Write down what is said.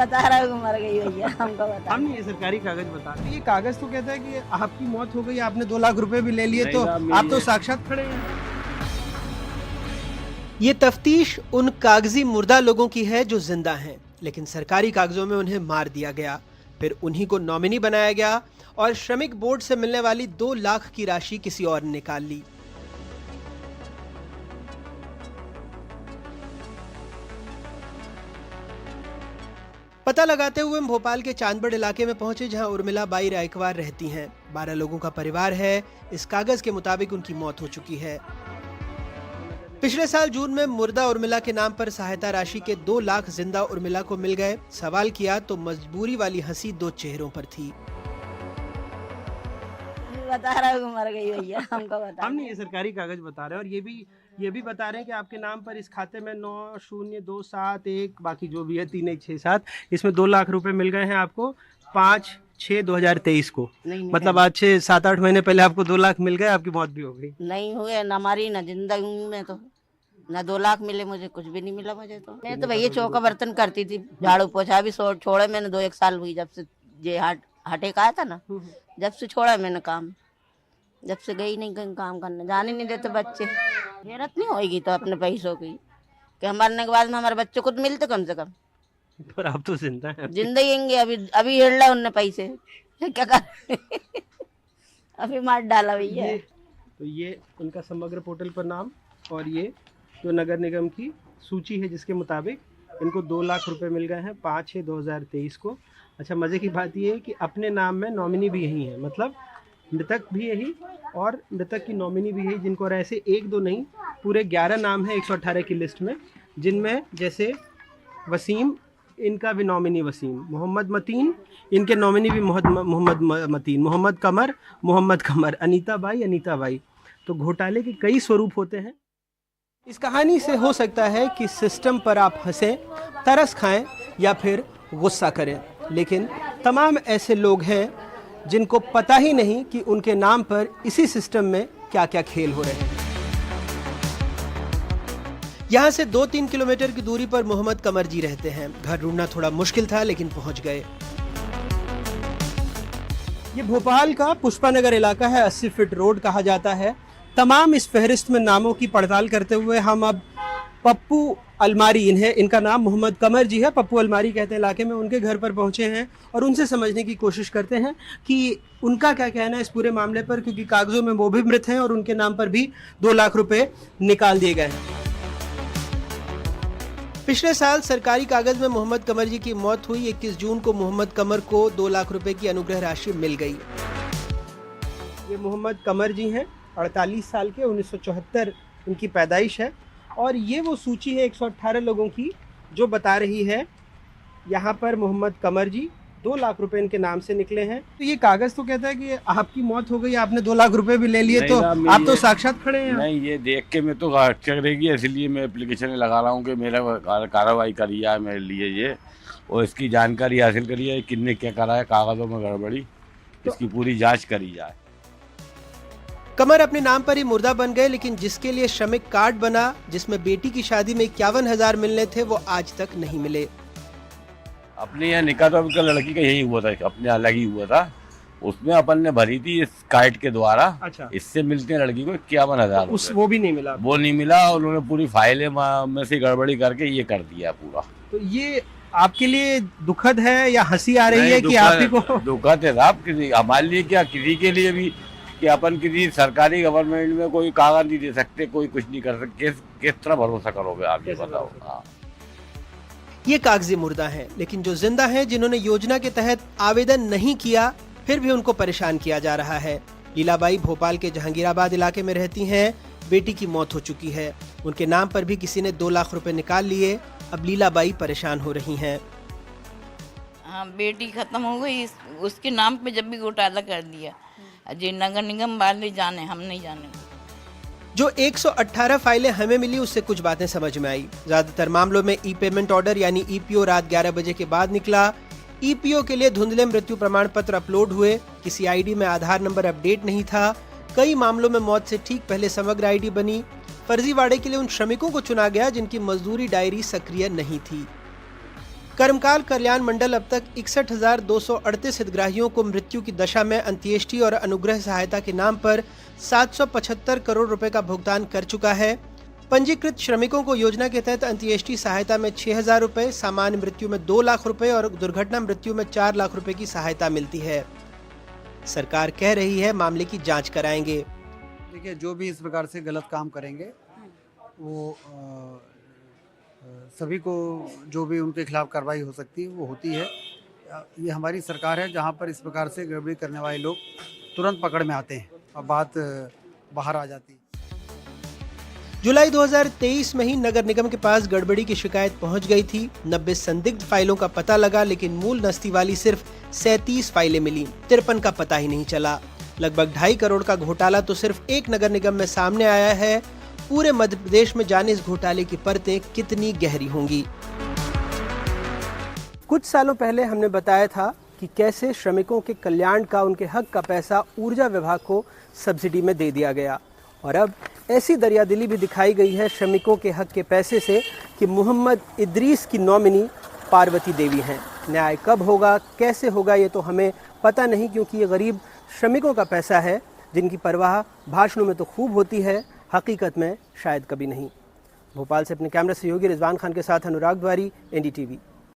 बता रहा हूँ मर गई भैया, हमको बता। हम नहीं, ये सरकारी कागज बता रहे हैं। ये कागज तो कहता है कि आपकी मौत हो गई, आपने 2 लाख रुपए भी ले लिए, तो आप तो साक्षात खड़े हैं। ये तफ्तीश उन कागजी मुर्दा लोगों की है जो जिंदा हैं, लेकिन सरकारी कागजों में उन्हें मार दिया गया, फिर उन्हीं को नॉमिनी बनाया गया और श्रमिक बोर्ड से मिलने वाली 2 लाख की राशि किसी और ने निकाल ली। पता लगाते हुए हम भोपाल के चांदबड़ इलाके में पहुंचे, जहां उर्मिला बाई रायकवार रहती हैं। 12 लोगों का परिवार है। इस कागज के मुताबिक उनकी मौत हो चुकी है। पिछले साल जून में मुर्दा उर्मिला के नाम पर सहायता राशि के 2 लाख जिंदा उर्मिला को मिल गए। सवाल किया तो मजबूरी वाली हंसी 2 चेहरों पर थी। बता रहा हूँ मर गई भैया, हमको बता। हम नहीं, ये सरकारी कागज बता रहे हैं, और ये भी बता रहे हैं कि आपके नाम पर इस खाते में 90271 बाकी जो भी है 3167, इसमें 2 लाख रुपए मिल गए हैं आपको 5/6/2023 को। मतलब आज से 7-8 महीने पहले आपको 2 लाख मिल गए, आपकी मौत भी हो गई। नहीं हुए न हमारी न जिंदगी में, तो न 2 लाख मिले, मुझे कुछ भी नहीं मिला। मुझे तो मैं तो भैया चौका बर्तन करती थी, झाड़ू पोछा भी छोड़े मैंने 2-1 साल हुई जब से ये हटे का आया था ना, जब से छोड़ा मैंने काम, जब से गई नहीं कहीं काम करने, जाने नहीं देते बच्चे। हैरत नहीं होगी तो अपने पैसों की कि मरने के बाद में हमारे बच्चों को तो मिलते कम से कम। पर आप तो जिंदा हैं। जिंदा ही होंगे, अभी हेड़ ला उनने पैसे क्या कर अभी मार डाला भैया। तो ये उनका समग्र पोर्टल पर नाम, और ये जो नगर निगम की सूची है जिसके मुताबिक इनको 2 लाख रुपए मिल गए हैं 5/6/2023 को। अच्छा, मज़े की बात ये है कि अपने नाम में नॉमिनी भी यही है, मतलब मृतक भी यही और मृतक की नॉमिनी भी यही, जिनको और ऐसे 1-2 नहीं, पूरे 11 नाम है 118 की लिस्ट में, जिनमें जैसे वसीम, इनका भी नॉमिनी वसीम, मोहम्मद मतीन, इनके नॉमिनी भी मोहम्मद मतीन, मोहम्मद कमर, अनीता बाई। तो घोटाले के कई स्वरूप होते हैं। इस कहानी से हो सकता है कि सिस्टम पर आप हंसें, तरस खाएं या फिर गुस्सा करें, लेकिन तमाम ऐसे लोग हैं जिनको पता ही नहीं कि उनके नाम पर इसी सिस्टम में क्या क्या खेल हो रहे हैं। यहाँ से 2-3 किलोमीटर की दूरी पर मोहम्मद कमर जी रहते हैं। घर ढूंढना थोड़ा मुश्किल था, लेकिन पहुंच गए। ये भोपाल का पुष्पानगर इलाका है, 80 फीट रोड कहा जाता है। तमाम इस फहरिस्त में नामों की पड़ताल करते हुए हम अब पप्पू अलमारी, इनका नाम मोहम्मद कमर जी है, पप्पू अलमारी कहते हैं इलाके में, उनके घर पर पहुंचे हैं और उनसे समझने की कोशिश करते हैं कि उनका क्या कहना है इस पूरे मामले पर, क्योंकि कागजों में वो भी मृत हैं और उनके नाम पर भी 2 लाख रुपए निकाल दिए गए हैं। पिछले साल सरकारी कागज में मोहम्मद कमर जी की मौत हुई। 21 जून को मोहम्मद कमर को 2 लाख रुपए की अनुग्रह राशि मिल गई। ये मोहम्मद कमर जी हैं, 48 साल के, 1974 उनकी पैदाइश है, और ये वो सूची है 118 लोगों की जो बता रही है यहाँ पर मोहम्मद कमर जी 2 लाख रुपए इनके नाम से निकले हैं। तो ये कागज तो कहता है कि आपकी मौत हो गई, आपने 2 लाख रुपए भी ले लिए, तो आप तो साक्षात खड़े हैं। नहीं, ये देख के मैं तो करेगी, इसलिए मैं एप्लीकेशन लगा रहा हूँ कि मेरा कार्रवाई करी है मेरे लिए ये, और इसकी जानकारी हासिल करी है, किसने क्या करा है, कागजों में गड़बड़ी, इसकी पूरी जाँच करी जाए। कमर अपने नाम पर ही मुर्दा बन गए, लेकिन जिसके लिए श्रमिक कार्ड बना, जिसमें बेटी की शादी में 51,000 मिलने थे, वो आज तक नहीं मिले। अपने यहाँ निकाह तो अभी लड़की का यही हुआ था, अपने अलग ही हुआ था, उसमें अपन ने भरी थी इस कार्ड के द्वारा। अच्छा। इससे मिलते हैं लड़की को 51,000, वो भी नहीं मिला। वो नहीं मिला, और उन्होंने पूरी फाइलें में से गड़बड़ी करके ये कर दिया पूरा। तो ये आपके लिए दुखद है या हंसी आ रही है कि आप ही को? दुखद है साहब, किसी हमारे लिए क्या, किसी के लिए भी, कि अपन किसी सरकारी गवर्नमेंट में कोई कागज नहीं दे सकते, कोई कुछ नहीं कर सकते, किस तरह भरोसा करोगे आप, ये बताओ। हाँ, ये कागजी मुर्दा हैं, लेकिन जो जिंदा हैं, जिन्होंने योजना के तहत आवेदन नहीं किया, फिर भी उनको परेशान किया जा रहा है। लीलाबाई भोपाल के जहांगीराबाद इलाके में रहती हैं। बेटी की मौत हो चुकी है, उनके नाम पर भी किसी ने 2 लाख रुपए निकाल लिए। अब लीलाबाई परेशान हो रही हैं। हाँ, बेटी खत्म हो गई, उसके नाम पे जब भी घोटाला कर दिया, अजय नगर निगम वाले जाने, हम नहीं जाने। जो 118 फाइलें हमें मिली, उससे कुछ बातें समझ में आई। ज्यादातर मामलों में ई पेमेंट ऑर्डर यानी ईपीओ रात 11 बजे के बाद निकला। ईपीओ के लिए धुंधले मृत्यु प्रमाण पत्र अपलोड हुए। किसी आईडी में आधार नंबर अपडेट नहीं था। कई मामलों में मौत से ठीक पहले समग्र आईडी बनी। फर्जीवाड़े के लिए उन श्रमिकों को चुना गया जिनकी मजदूरी डायरी सक्रिय नहीं थी। कर्मकाल कल्याण मंडल अब तक 61,238 हितग्राहियों को मृत्यु की दशा में अंत्येष्टि और अनुग्रह सहायता के नाम पर 775 करोड़ रुपए का भुगतान कर चुका है। पंजीकृत श्रमिकों को योजना के तहत अंत्येष्टि सहायता में 6,000 रुपए, सामान्य मृत्यु में 2 लाख रुपए और दुर्घटना मृत्यु में 4 लाख रुपए की सहायता मिलती है। सरकार कह रही है मामले की जांच कराएंगे। देखिए, जो भी इस प्रकार से गलत काम करेंगे वो सभी को जो भी उनके खिलाफ कार्रवाई हो सकती है वो होती है। ये हमारी सरकार है जहाँ पर इस प्रकार से गड़बड़ी करने वाले लोग तुरंत पकड़ में आते हैं और बात बाहर आ जाती है। जुलाई 2023 में ही नगर निगम के पास गड़बड़ी की शिकायत पहुंच गई थी। 90 संदिग्ध फाइलों का पता लगा, लेकिन मूल नस्ती वाली सिर्फ 37 फाइलें मिली। 53 का पता ही नहीं चला। लगभग 2.5 करोड़ का घोटाला तो सिर्फ एक नगर निगम में सामने आया है। पूरे मध्य प्रदेश में जाने इस घोटाले की परतें कितनी गहरी होंगी। कुछ सालों पहले हमने बताया था कि कैसे श्रमिकों के कल्याण का, उनके हक का पैसा ऊर्जा विभाग को सब्सिडी में दे दिया गया। और अब ऐसी दरियादिली भी दिखाई गई है श्रमिकों के हक के पैसे से कि मोहम्मद इदरीस की नॉमिनी पार्वती देवी हैं। न्याय कब होगा, कैसे होगा, ये तो हमें पता नहीं, क्योंकि ये गरीब श्रमिकों का पैसा है जिनकी परवाह भाषणों में तो खूब होती है, हकीकत में शायद कभी नहीं। भोपाल से अपने कैमरा सहयोगी रिजवान खान के साथ अनुराग द्वारी, NDTV।